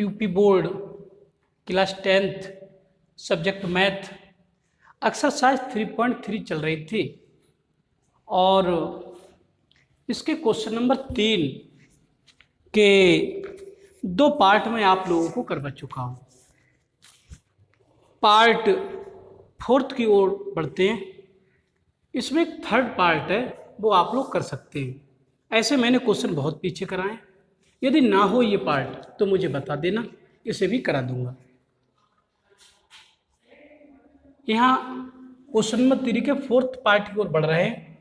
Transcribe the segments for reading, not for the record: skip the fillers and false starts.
UP board class 10th subject math exercise 3.3 चल रही थी और इसके क्वेश्चन नंबर 3 के दो पार्ट में आप लोगों को करवा चुका हूँ। पार्ट 4 की ओर बढ़ते हैं। इसमें एक थर्ड पार्ट है, वो आप लोग कर सकते हैं। ऐसे मैंने क्वेश्चन बहुत पीछे कराए। यदि ना हो ये पार्ट तो मुझे बता देना, इसे भी करा दूंगा। यहाँ क्वेश्चन नंबर 3 के 4th पार्ट की ओर बढ़ रहे हैं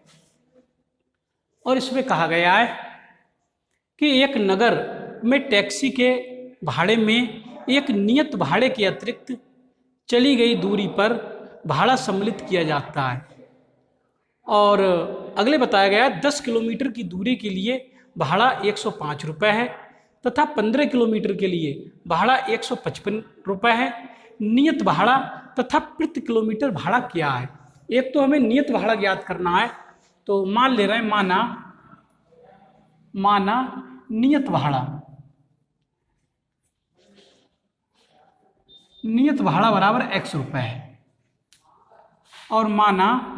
और इसमें कहा गया है कि एक नगर में टैक्सी के भाड़े में एक नियत भाड़े के अतिरिक्त चली गई दूरी पर भाड़ा सम्मिलित किया जाता है और अगले बताया गया है 10 किलोमीटर की दूरी के लिए भाड़ा 105 रुपये है तथा 15 किलोमीटर के लिए भाड़ा 155 रुपये है। नियत भाड़ा तथा प्रति किलोमीटर भाड़ा क्या है? एक तो हमें नियत भाड़ा ज्ञात करना है, तो मान ले रहे हैं माना नियत भाड़ा बराबर x रुपये है और माना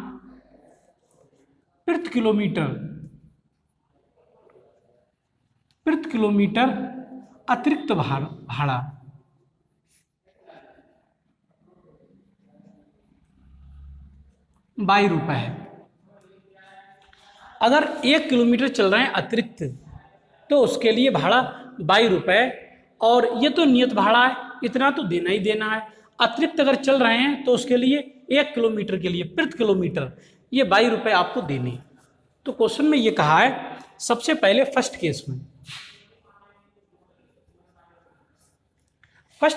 प्रति किलोमीटर अतिरिक्त भाड़ा ₹22 है। अगर 1 किलोमीटर चल रहे हैं अतिरिक्त तो उसके लिए भाड़ा ₹22 और ये तो नियत भाड़ा है, इतना तो देना ही देना है। अतिरिक्त अगर चल रहे हैं तो उसके लिए 1 किलोमीटर के लिए प्रति किलोमीटर ये ₹22 आपको देने। तो क्वेश्चन में ये कहा है, सबसे पहले फर्स्ट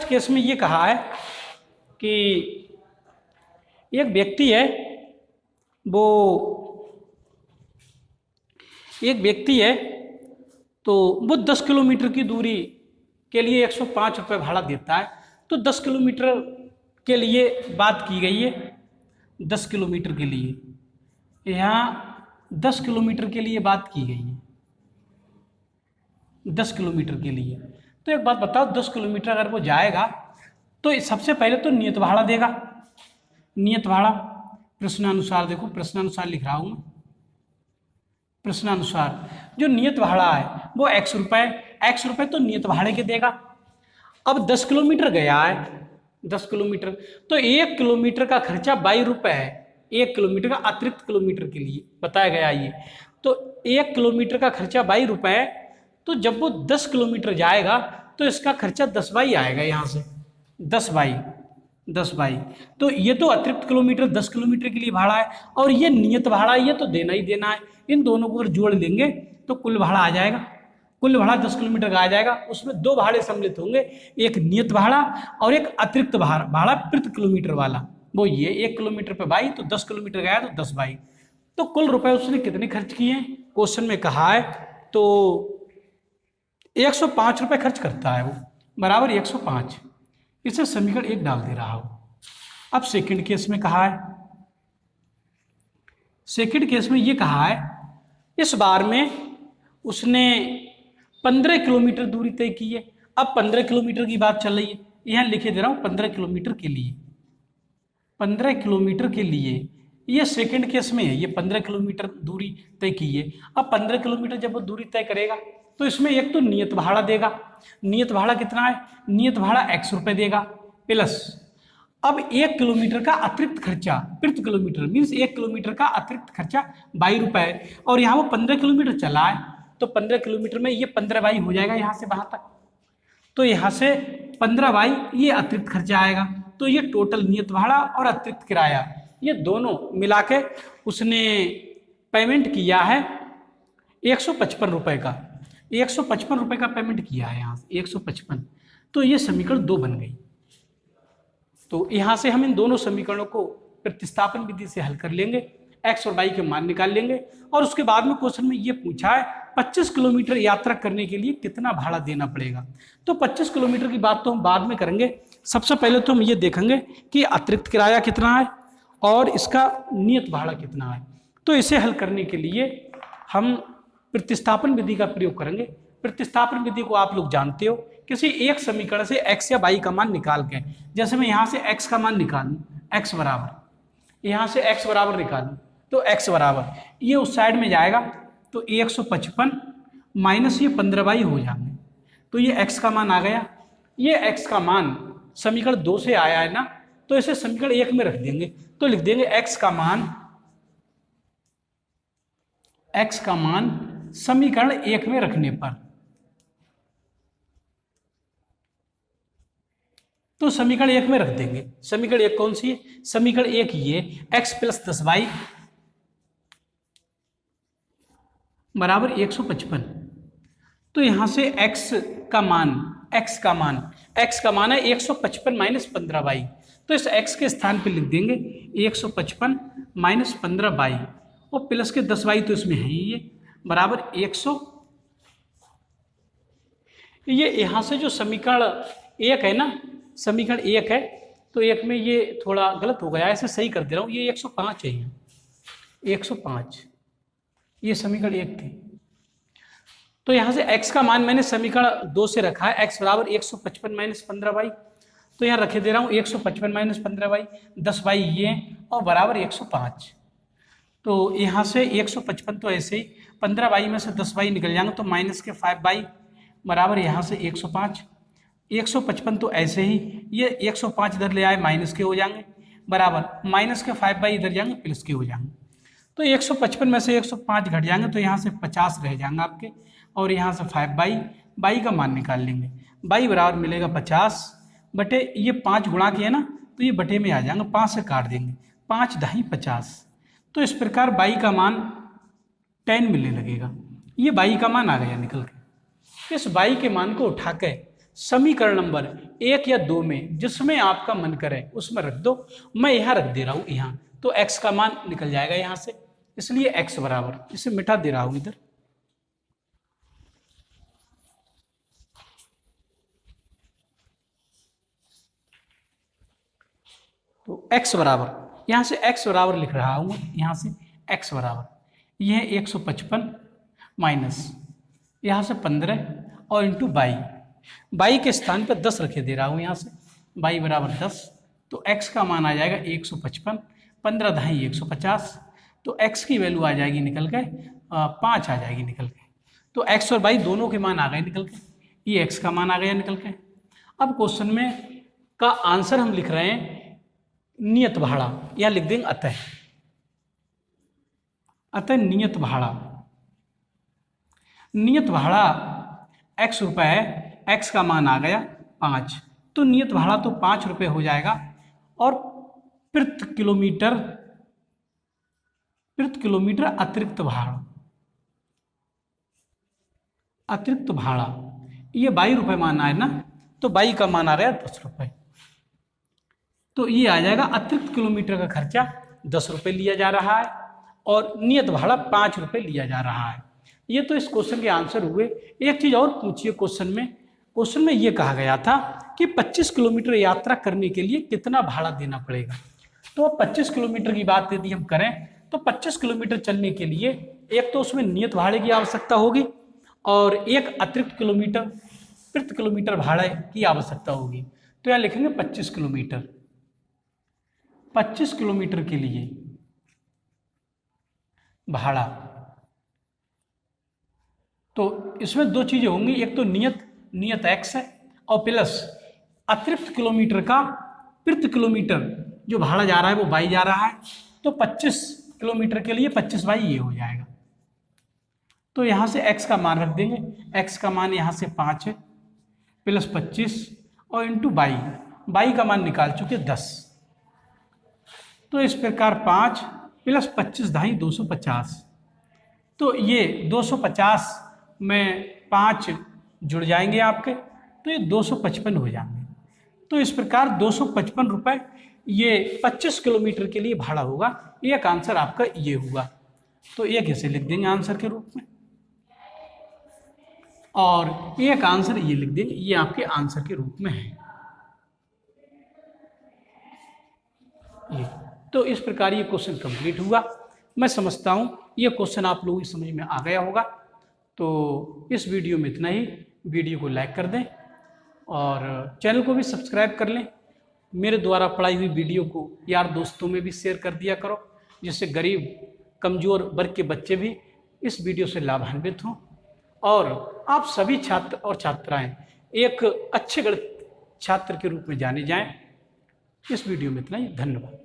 केस में ये कहा है कि एक व्यक्ति है तो वो 10 किलोमीटर की दूरी के लिए 105 रुपये भाड़ा देता है। तो 10 किलोमीटर के लिए बात की गई है। 10 किलोमीटर के लिए यहाँ 10 किलोमीटर के लिए बात की गई है। 10 किलोमीटर के लिए तो एक बात बताओ, 10 किलोमीटर अगर वो जाएगा तो सबसे पहले तो नियत भाड़ा देगा। नियत भाड़ा प्रश्नानुसार, देखो प्रश्नानुसार लिख रहा हूँ मैं। प्रश्नानुसार जो नियत भाड़ा है वो x रुपये तो नियत भाड़े के देगा। अब 10 किलोमीटर गया है, 10 किलोमीटर तो 1 किलोमीटर का खर्चा ₹22 है। 1 किलोमीटर का अतिरिक्त किलोमीटर के लिए बताया गया ये। तो 1 किलोमीटर का खर्चा ₹22 है, तो जब वो 10 किलोमीटर जाएगा तो इसका खर्चा 10 बाई आएगा। यहाँ से 10 बाई तो ये तो अतिरिक्त किलोमीटर 10 किलोमीटर के लिए भाड़ा है और ये नियत भाड़ा, ये तो देना ही देना है। इन दोनों को अगर जोड़ लेंगे तो कुल भाड़ा आ जाएगा। कुल भाड़ा 10 किलोमीटर का आ जाएगा। उसमें दो भाड़े सम्मिलित होंगे, एक नियत भाड़ा और एक अतिरिक्त भाड़ा प्रति किलोमीटर वाला। वो ये 1 किलोमीटर पे बाई, तो 10 किलोमीटर गया तो 10 बाई। तो कुल रुपए उसने कितने खर्च किए हैं क्वेश्चन में कहा है, तो 105 रुपये खर्च करता है वो, बराबर 105। इसे समीकरण 1 डाल दे रहा हूं। अब सेकंड केस में कहा है, सेकंड केस में ये कहा है इस बार में उसने 15 किलोमीटर दूरी तय की है। अब 15 किलोमीटर की बात चल रही है, यहां लिखे दे रहा हूं 15 किलोमीटर के लिए। 15 किलोमीटर के लिए ये सेकंड केस में है, ये 15 किलोमीटर दूरी तय की है। अब 15 किलोमीटर जब वो दूरी तय करेगा तो इसमें एक तो नियत भाड़ा देगा। नियत भाड़ा कितना है? नियत भाड़ा x रुपये देगा प्लस अब 1 किलोमीटर का अतिरिक्त खर्चा प्रति किलोमीटर मीन्स 1 किलोमीटर का अतिरिक्त खर्चा ₹22 है और यहाँ वो 15 किलोमीटर चला है तो 15 किलोमीटर में ये 15 बाई हो जाएगा यहाँ से वहाँ तक। तो यहाँ से 15 बाई ये अतिरिक्त खर्चा आएगा। तो ये टोटल नियत भाड़ा और अतिरिक्त किराया ये दोनों मिला के उसने पेमेंट किया है 155 रुपये का। 155 रुपये का पेमेंट किया है यहाँ से 155। तो ये समीकरण 2 बन गई। तो यहाँ से हम इन दोनों समीकरणों को प्रतिस्थापन विधि से हल कर लेंगे, x और y के मान निकाल लेंगे और उसके बाद में क्वेश्चन में ये पूछा है 25 किलोमीटर यात्रा करने के लिए कितना भाड़ा देना पड़ेगा। तो 25 किलोमीटर की बात तो हम बाद में करेंगे। सबसे पहले तो हम ये देखेंगे कि अतिरिक्त किराया कितना है और इसका नियत भाड़ा कितना है। तो इसे हल करने के लिए हम प्रतिस्थापन विधि का प्रयोग करेंगे। प्रतिस्थापन विधि को आप लोग जानते हो। किसी एक समीकरण से x या y का मान निकाल के, जैसे मैं यहाँ से x का मान निकालूं, x बराबर, यहाँ से x बराबर निकालूं तो x बराबर ये उस साइड में जाएगा तो 155 माइनस ये 15y हो जाएंगे, तो ये x का मान आ गया। ये x का मान समीकरण 2 से आया है ना, तो इसे समीकरण 1 में रख देंगे, तो लिख देंगे x का मान समीकरण 1 में रखने पर, तो समीकरण 1 में रख देंगे। समीकरण 1 कौन सी है? समीकरण 1 ये x प्लस 10y बराबर 155। तो यहां से x का मान है 155 माइनस 15y, तो इस x के स्थान पे लिख देंगे 155 माइनस 15y और प्लस के 10y तो इसमें है ही ये बराबर 100। ये यहाँ से जो समीकरण 1 है ना, समीकरण 1 है, तो 1 में ये थोड़ा गलत हो गया, ऐसे सही कर दे रहा हूँ, ये 105 है, ये 105 ये समीकरण 1 थी। तो यहाँ से x का मान मैंने समीकरण 2 से रखा है, x बराबर 155 माइनस 15y, तो यहाँ रखे दे रहा हूँ 155 माइनस 15y, 10y ये और बराबर 105। तो यहाँ से 155 तो ऐसे ही 15y में से 10y निकल जाएंगे तो माइनस के 5y बराबर यहाँ से 105। 155 तो ऐसे ही ये 105 इधर ले आए माइनस के हो जाएंगे बराबर माइनस के 5y इधर जाएंगे प्लस के हो जाएंगे, तो 155 में से 105 घट जाएंगे तो यहाँ से 50 रह जाएंगे आपके, और यहाँ से 5y का मान निकाल लेंगे, y बराबर मिलेगा 50 बटे ये 5 गुणा किया ना तो ये बटे में आ जाएंगे, 5 से काट देंगे, 5 दही 50। तो इस प्रकार y का मान 10 मिलने लगेगा। ये y का मान आ गया निकल के। इस y के मान को उठा के समीकरण नंबर 1 या 2 में जिसमें आपका मन करे उसमें रख दो, मैं यहाँ रख दे रहा हूँ यहाँ, तो x का मान निकल जाएगा यहाँ से, इसलिए x बराबर, इसे मिटा दे रहा हूँ इधर, तो x बराबर यहाँ से x बराबर लिख रहा हूँ, यहाँ से x बराबर यह 155 माइनस यहाँ से 15 और इंटू y के स्थान पर 10 रखे दे रहा हूँ यहाँ से, y बराबर 10, तो x का मान आ जाएगा 155, 15 दहाई 150, तो x की वैल्यू आ जाएगी निकल के 5 आ जाएगी निकल के, तो x और y दोनों के मान आ गए निकल के, ये x का मान आ गया निकल के। अब क्वेश्चन में का आंसर हम लिख रहे हैं नियत भाड़ा, या लिख देंगे अतः नियत भाड़ा x रुपए है, x का मान आ गया 5, तो नियत भाड़ा तो 5 रुपये हो जाएगा, और प्रति किलोमीटर अतिरिक्त भाड़ा ये 22 रुपये मान आए ना, तो 22 का मान आ रहा है 10 रुपये, तो ये आ जाएगा अतिरिक्त किलोमीटर का खर्चा 10 रुपये लिया जा रहा है और नियत भाड़ा 5 रुपये लिया जा रहा है। ये तो इस क्वेश्चन के आंसर हुए। एक चीज और पूछिए क्वेश्चन में ये कहा गया था कि 25 किलोमीटर यात्रा करने के लिए कितना भाड़ा देना पड़ेगा, तो अब 25 किलोमीटर की बात यदि हम करें तो 25 किलोमीटर चलने के लिए एक तो उसमें नियत भाड़े की आवश्यकता होगी और एक अतिरिक्त किलोमीटर प्रति किलोमीटर भाड़े की आवश्यकता होगी, तो यहाँ लिखेंगे 25 किलोमीटर के लिए भाड़ा। तो इसमें दो चीजें होंगी, एक तो नियत x है और प्लस अतिरिक्त किलोमीटर का प्रति किलोमीटर जो भाड़ा जा रहा है वो y जा रहा है, तो 25 किलोमीटर के लिए 25y ये हो जाएगा। तो यहाँ से x का मान रख देंगे, x का मान यहाँ से 5 है प्लस 25 और इंटू y का मान निकाल चुके 10, तो इस प्रकार 5 प्लस 25 दहाई 250, तो ये 250 में 5 जुड़ जाएंगे आपके, तो ये 255 हो जाएंगे। तो इस प्रकार 255 रुपये ये 25 किलोमीटर के लिए भाड़ा होगा। एक आंसर आपका ये हुआ, तो एक ऐसे लिख देंगे आंसर के रूप में, और एक आंसर ये लिख देंगे, ये आपके आंसर के रूप में है ये। तो इस प्रकार ये क्वेश्चन कंप्लीट हुआ। मैं समझता हूँ ये क्वेश्चन आप लोगों की समझ में आ गया होगा। तो इस वीडियो में इतना ही। वीडियो को लाइक कर दें और चैनल को भी सब्सक्राइब कर लें। मेरे द्वारा पढ़ाई हुई वीडियो को यार दोस्तों में भी शेयर कर दिया करो, जिससे गरीब कमज़ोर वर्ग के बच्चे भी इस वीडियो से लाभान्वित हों और आप सभी छात्र और छात्राएं एक अच्छे गणित छात्र के रूप में जाने जाएं। इस वीडियो में इतना ही। धन्यवाद।